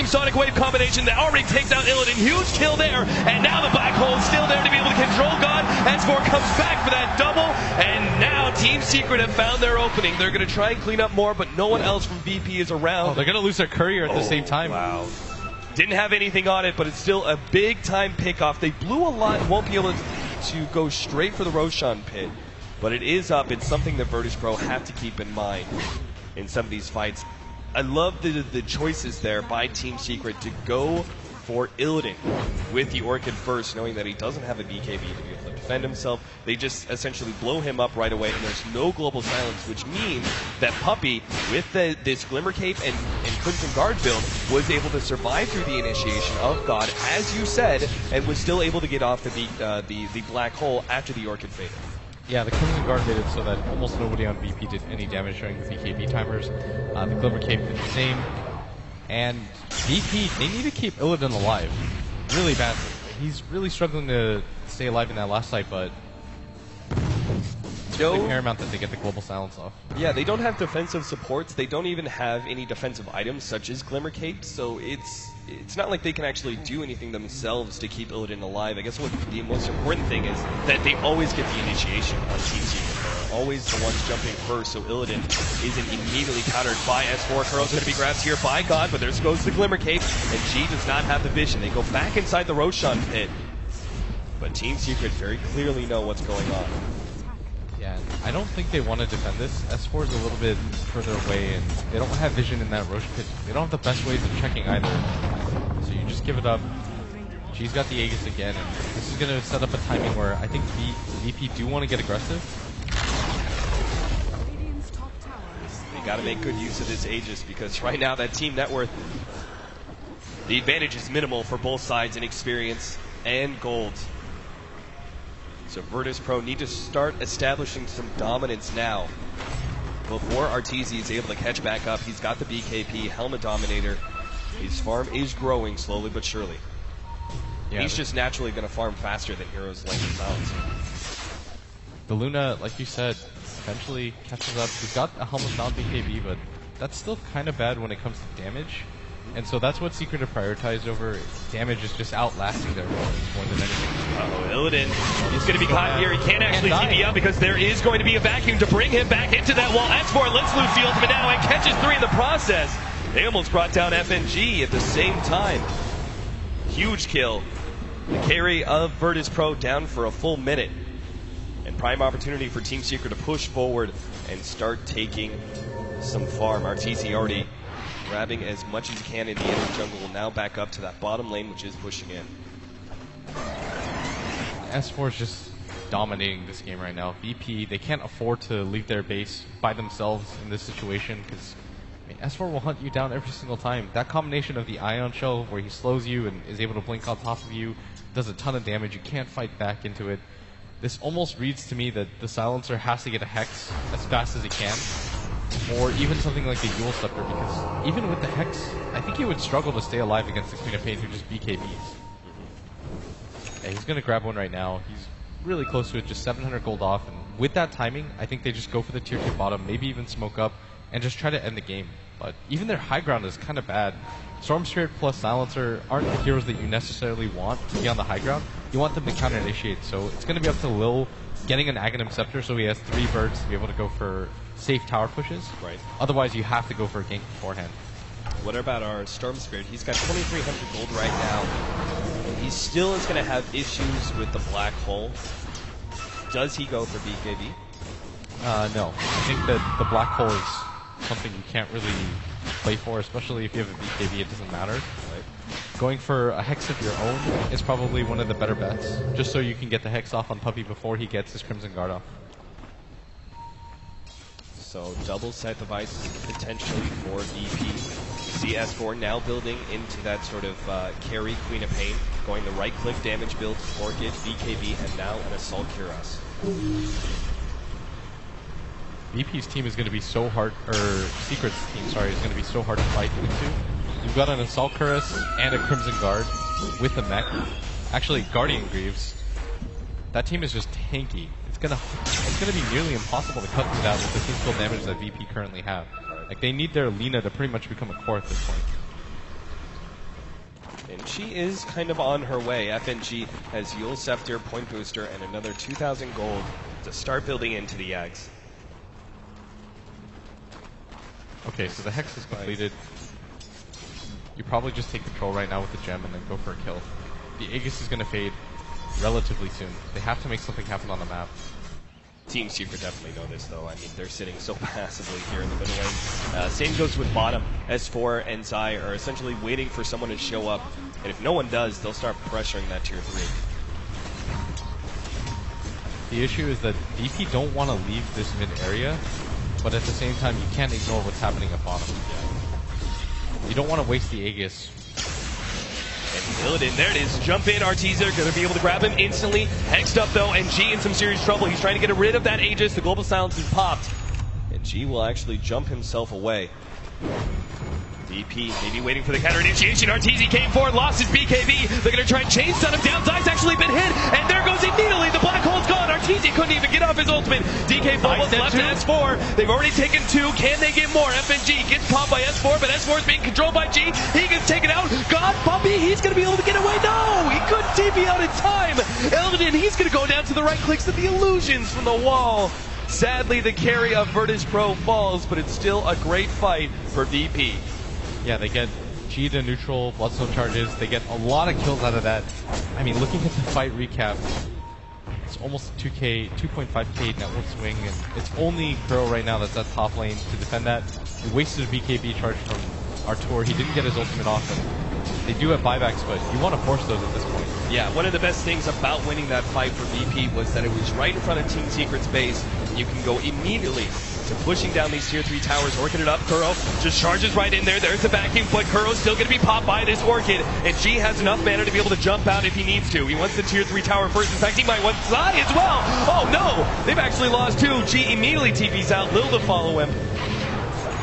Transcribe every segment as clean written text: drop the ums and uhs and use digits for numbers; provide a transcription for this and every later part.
amazing Sonic Wave combination that already takes out Illidan. Huge kill there, and now the Black Hole is still there to be able to control God. S4 comes back for that double, and now Team Secret have found their opening. They're going to try and clean up more, but no one else from VP is around. Oh, they're going to lose their courier at the same time. Wow. Didn't have anything on it, but it's still a big-time pick-off. They blew a lot and won't be able to go straight for the Roshan pit, but it is up. It's something that Virtus Pro have to keep in mind in some of these fights. I love the choices there by Team Secret to go for Illidan with the Orchid first, knowing that he doesn't have a BKB to be able to defend himself. They just essentially blow him up right away, and there's no global silence, which means that Puppey, with this Glimmer Cape and Crimson Guard build, was able to survive through the initiation of God, as you said, and was still able to get off the Black Hole after the Orchid faded. Yeah, the Crimson Guard made it so that almost nobody on VP did any damage during the BKB timers. The Glimmer Cape did the same. And VP, they need to keep Illidan alive really badly. He's really struggling to stay alive in that last fight, but it's really paramount that they get the global silence off. Yeah, they don't have defensive supports. They don't even have any defensive items such as Glimmer Cape, so it's not like they can actually do anything themselves to keep Illidan alive. I guess what the most important thing is that they always get the initiation on Team Secret. They're always the ones jumping first, so Illidan isn't immediately countered by S4. Kuro's going to be grabbed here by God, but there goes the Glimmer Cape, and G does not have the vision. They go back inside the Roshan pit, but Team Secret very clearly know what's going on. Yeah, I don't think they want to defend this. S4 is a little bit further away, and they don't have vision in that Rosh pit. They don't have the best ways of checking either. So you just give it up. G's got the Aegis again, and this is going to set up a timing where I think VP do want to get aggressive. They got to make good use of this Aegis, because right now that team net worth, the advantage is minimal for both sides in experience and gold. So Virtus Pro need to start establishing some dominance now before Arteezy is able to catch back up. He's got the BKP, Helmet Dominator. His farm is growing slowly but surely. Yeah, he's just naturally going to farm faster than heroes like themselves. The Luna, like you said, eventually catches up. He's got a Helmet Down BKB, but that's still kind of bad when it comes to damage. And so that's what Secret have prioritized over. Damage is just outlasting their opponents more than anything. Illidan, he's going to be caught here. He can't actually TP out because there is going to be a vacuum to bring him back into that wall. S4 lets loose the ultimate now and catches 3 in the process. They almost brought down FNG at the same time. Huge kill. The carry of Virtus Pro down for a full minute. And prime opportunity for Team Secret to push forward and start taking some farm. Arteezy already grabbing as much as he can in the inner jungle, will now back up to that bottom lane, which is pushing in. S4 is just dominating this game right now. VP, they can't afford to leave their base by themselves in this situation, because S4 will hunt you down every single time. That combination of the Ion Shell, where he slows you and is able to blink on top of you, does a ton of damage. You can't fight back into it. This almost reads to me that the Silencer has to get a Hex as fast as he can, or even something like the Yule Scepter, because even with the Hex, I think he would struggle to stay alive against the Queen of Pain who just BKBs. Yeah, he's going to grab one right now. He's really close to it, just 700 gold off, and with that timing, I think they just go for the tier 2 bottom, maybe even smoke up, and just try to end the game. But even their high ground is kind of bad. Storm Spirit plus Silencer aren't the heroes that you necessarily want to be on the high ground. You want them to counter-initiate, so it's going to be up to Lil getting an Aghanim Scepter so he has 3 birds to be able to go for safe tower pushes. Right. Otherwise, you have to go for a gank beforehand. What about our Storm Spirit? He's got 2,300 gold right now. And he still is going to have issues with the Black Hole. Does he go for BKB? No. I think that the Black Hole is something you can't really play for, especially if you have a BKB, it doesn't matter. Right. Going for a Hex of your own is probably one of the better bets, just so you can get the Hex off on Puppey before he gets his Crimson Guard off. So double set devices potentially for VP. See S4 now building into that sort of carry Queen of Pain, going the right-click damage build, Orchid, BKB, and now an Assault Cuirass. VP's team is going to be so hard, or Secret's team, sorry, is going to be so hard to fight into. You've got an Assault Cuirass and a Crimson Guard with a mech. Actually, Guardian Greaves. That team is just tanky. It's gonna be nearly impossible to cut through that with the physical damage that VP currently have. Like, they need their Lina to pretty much become a core at this point. she is kind of on her way. FNG has Yule Scepter, Point Booster, and another 2,000 gold to start building into the Ags. Okay, so the Hex is completed. You probably just take control right now with the gem and then go for a kill. The Aegis is going to fade relatively soon. They have to make something happen on the map. Team Secret definitely know this, though. I mean, they're sitting so passively here in the middle lane. Same goes with bottom. S4 and Zai are essentially waiting for someone to show up, and if no one does, they'll start pressuring that tier 3. The issue is that DP don't want to leave this mid area, but at the same time, you can't ignore what's happening at bottom. Yeah. You don't want to waste the Aegis. And Illidan, there it is. Jump in, Arteezer, going to be able to grab him instantly. Hexed up, though, and G in some serious trouble. He's trying to get rid of that Aegis. The Global Silence is popped. And G will actually jump himself away. DP maybe waiting for the counter initiation. Arteezy came forward, lost his BKB. They're going to try and chain stun him down. Zai's actually been hit, and there goes immediately. The black hole's gone. Arteezy couldn't even get off his ultimate. DK almost left to S4. They've already taken 2. Can they get more? FNG gets popped by S4, but S4 is being controlled by G. He gets taken out. God, Puppy, he's going to be able to get away. No, he couldn't TP out in time. Illidan, he's going to go down to the right clicks of the illusions from the wall. Sadly, the carry of Virtus Pro falls, but it's still a great fight for VP. Yeah, they get G to neutral, Bloodstone charges. They get a lot of kills out of that. I mean, looking at the fight recap, it's almost a 2.5k network swing, and it's only Kuro right now that's at top lane to defend that. He wasted a BKB charge from Artur. He didn't get his ultimate off, and they do have buybacks, but you want to force those at this point. Yeah, one of the best things about winning that fight for VP was that it was right in front of Team Secret's base. You can go immediately to pushing down these tier 3 towers, orchid it up. Kuro just charges right in there. There's the vacuum, but Kuro's still going to be popped by this orchid, and G has enough mana to be able to jump out if he needs to. He wants the tier 3 tower first. In fact, he might want Zai as well. Oh no, they've actually lost 2. G immediately TP's out. Lil to follow him.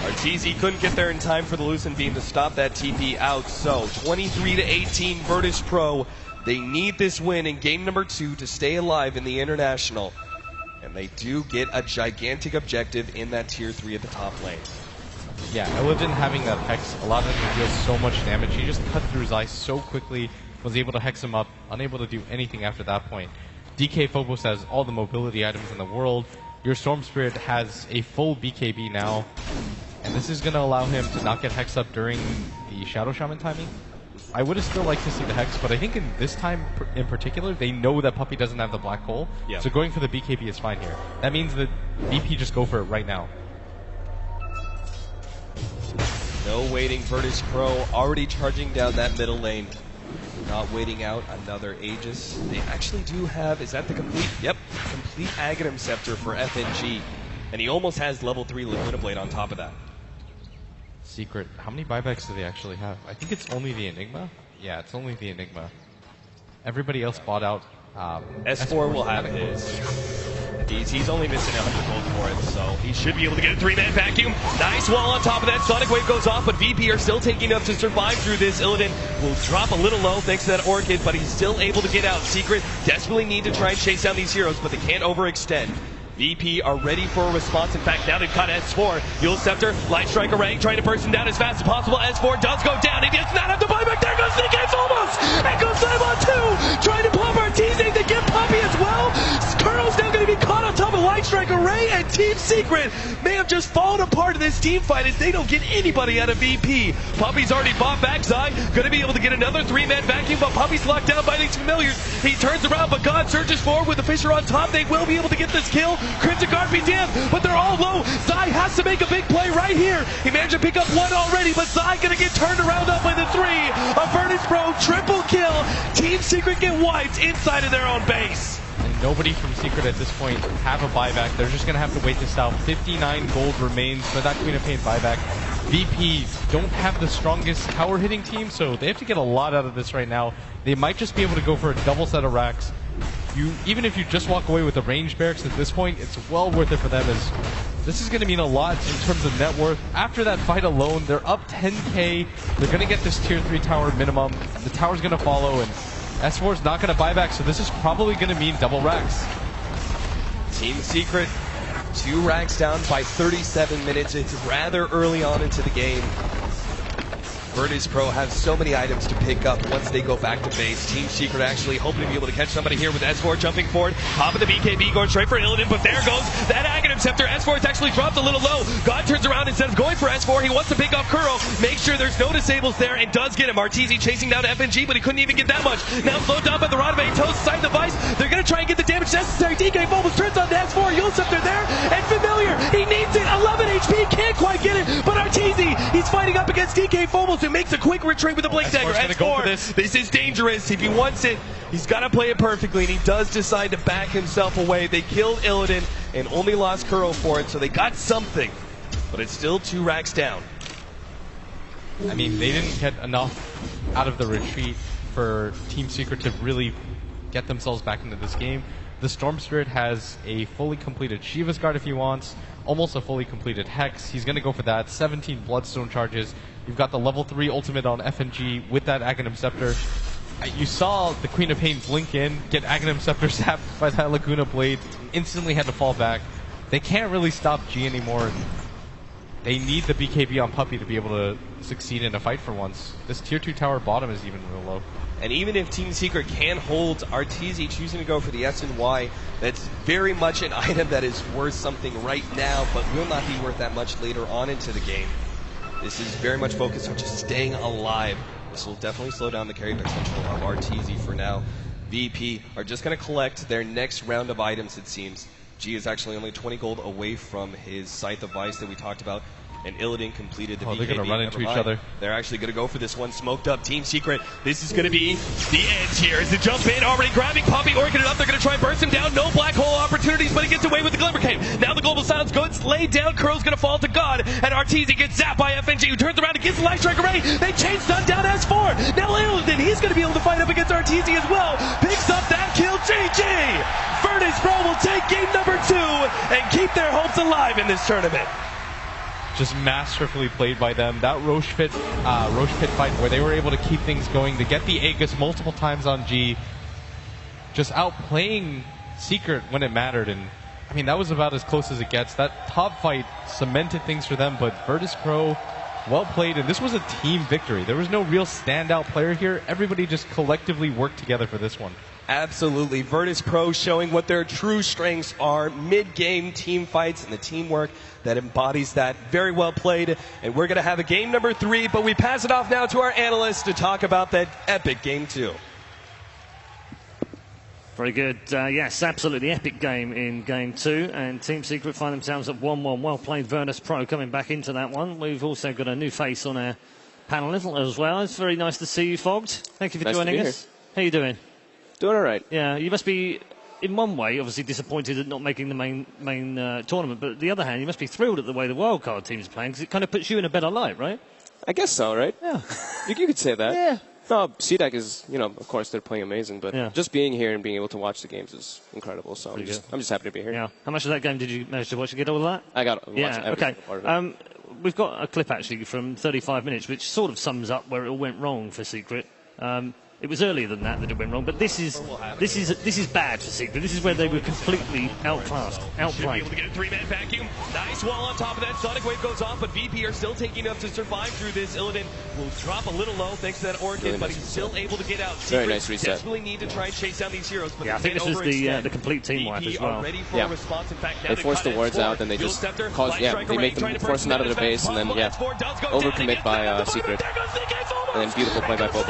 Arteezy couldn't get there in time for the Lucent Beam to stop that TP out. So 23-18 Virtus Pro. They need this win in game number 2 to stay alive in the International. And they do get a gigantic objective in that tier 3 at the top lane. Yeah, Illidan having that Hex allowed him to deal so much damage. He just cut through Zai so quickly, was able to Hex him up, unable to do anything after that point. DK Phobos has all the mobility items in the world. Your Storm Spirit has a full BKB now, and this is going to allow him to not get Hexed up during the Shadow Shaman timing. I would have still liked to see the Hex, but I think in this time in particular, they know that Puppy doesn't have the black hole, so going for the BKB is fine here. That means that BP just go for it right now. No waiting, Virtus Pro already charging down that middle lane. Not waiting out another Aegis. They actually do have, is that the complete? Yep, complete Aghanim Scepter for FNG. And he almost has level 3 Laguna Blade on top of that. Secret, how many buybacks do they actually have? I think it's only the Enigma? Yeah, it's only the Enigma. Everybody else bought out. S4 will have his. He's only missing 100 gold for it, so he should be able to get a 3-man vacuum. Nice wall on top of that. Sonic Wave goes off, but VP are still taking enough to survive through this. Illidan will drop a little low thanks to that Orchid, but he's still able to get out. Secret desperately need to try and chase down these heroes, but they can't overextend. VP are ready for a response. In fact, now they've caught S4. Yule Scepter, Light Striker rank, trying to burst him down as fast as possible. S4 does go down. He does not have the buyback. There goes DK almost. And goes Simon 2. Trying to pop Arteezy. They get Puppy as well. Kuro's now going to be caught on top of Light Striker Ray, and Team Secret may have just fallen apart in this team fight as they don't get anybody out of VP. Puppy's already bought back. Zai going to be able to get another 3-man vacuum, but Puppy's locked down by these familiars. He turns around, but God surges forward with the Fisher on top. They will be able to get this kill. Cryptic Guard be damned, but they're all low. Zai has to make a big play right here. He managed to pick up 1 already, but Zai going to get turned around up by the 3. A Virtus Pro triple kill. Team Secret get wiped inside of their own base. And nobody from Secret at this point have a buyback. They're just going to have to wait this out. 59 gold remains for that Queen of Pain buyback. VP don't have the strongest tower hitting team, so they have to get a lot out of this right now. They might just be able to go for a double set of racks. Even if you just walk away with the range barracks at this point, it's well worth it for them, as this is going to mean a lot in terms of net worth. After that fight alone, they're up 10k. They're going to get this tier 3 tower minimum. The tower's going to follow, and S4's not going to buy back, so this is probably going to mean double racks. Team Secret, 2 racks down by 37 minutes. It's rather early on into the game. Virtus Pro have so many items to pick up once they go back to base. Team Secret actually hoping to be able to catch somebody here with S4 jumping forward. Top of the BKB going straight for Illidan, but there goes that Aghanim Scepter. S4 is actually dropped a little low. God turns around instead of going for S4. He wants to pick off Kuro. Make sure there's no disables there and does get him. Arteezy chasing down FNG, but he couldn't even get that much. Now slowed down by the Rod of Eight Toes side device. They're going to try and get the damage necessary. DK almost turns on to S4. Yule Scepter there, and Familiar. He needs it. 11 HP. Can't quite get it, but Arteezy, he's fighting up against DK Phobos, who makes a quick retreat with the Blink Dagger. S4, this is dangerous. If he wants it, he's got to play it perfectly, and he does decide to back himself away. They killed Illidan and only lost Kuro for it, so they got something, but it's still 2 racks down. I mean, they didn't get enough out of the retreat for Team Secret to really get themselves back into this game. The Storm Spirit has a fully completed Shiva's Guard if he wants, almost a fully completed Hex. He's going to go for that. 17 Bloodstone charges. You've got the level 3 ultimate on FNG with that Aghanim Scepter. You saw the Queen of Pain blink in, get Aghanim Scepter zapped by that Laguna Blade, instantly had to fall back. They can't really stop G anymore. They need the BKB on Puppey to be able to succeed in a fight for once. This tier 2 tower bottom is even real low. And even if Team Secret can hold Arteezy choosing to go for the S and Y, that's very much an item that is worth something right now, but will not be worth that much later on into the game. This is very much focused on just staying alive. This will definitely slow down the carry potential of Arteezy for now. VP are just going to collect their next round of items, it seems. G is actually only 20 gold away from his Scythe of Vice that we talked about. And Illidan completed the BKB. They're going to run into each other. They're actually going to go for this one. Smoked up Team Secret. This is going to be the end here. As the jump in, already grabbing Puppey, orchid it up. They're going to try and burst him down. No black hole opportunities, but he gets away with the Glimmer Cave. Now the Global Silence goods laid down. Kuro's going to fall to God. And Arteezy gets zapped by FNG, who turns around and gets the Light Strike Array. They chain stun down S4. Now Illidan, he's going to be able to fight up against Arteezy as well. Picks up that kill. GG! Virtus Pro will take game number 2 and keep their hopes alive in this tournament. Just masterfully played by them. That Roche Pit fight where they were able to keep things going, to get the Aegis multiple times on G, just outplaying Secret when it mattered. And I mean, that was about as close as it gets. That top fight cemented things for them, but Virtus Pro, well played, and this was a team victory. There was no real standout player here. Everybody just collectively worked together for this one. Absolutely. Virtus Pro showing what their true strengths are. Mid-game team fights and the teamwork that embodies that. Very well played. And we're going to have a game number 3, but we pass it off now to our analysts to talk about that epic game 2. Very good. Yes, absolutely epic game in game 2. And Team Secret find themselves at 1-1. Well played, Virtus Pro, coming back into that one. We've also got a new face on our panel as well. It's very nice to see you, Fogged. Thank you for joining us. How you doing? Doing all right. Yeah, you must be, in one way, obviously disappointed at not making the main tournament, but on the other hand, you must be thrilled at the way the wildcard team's playing, because it kind of puts you in a better light, right? I guess so, right? Yeah. You could say that. Yeah. No, CDAC is, of course they're playing amazing, but just being here and being able to watch the games is incredible, so I'm just happy to be here. Yeah. How much of that game did you manage to watch? You get all of that? I got to watch every single part of it. We've got a clip, actually, from 35 minutes, which sort of sums up where it all went wrong for Secret. It was earlier than that it went wrong, but this is bad for Secret. This is where they were completely outclassed, outplayed. Should be able to get a 3-man vacuum. Nice wall on top of that. Sonic Wave goes off, but VP are still taking enough to survive through this. Illidan will drop a little low thanks to that Orchid, really but nice he's still able to get out. Very nice reset. Desperately need to try and chase down these heroes, but I think this was the complete team wipe as well. They force the wards out, then they just they make them force them out of their base, and then overcommit by Secret, and then beautiful play by Bobo.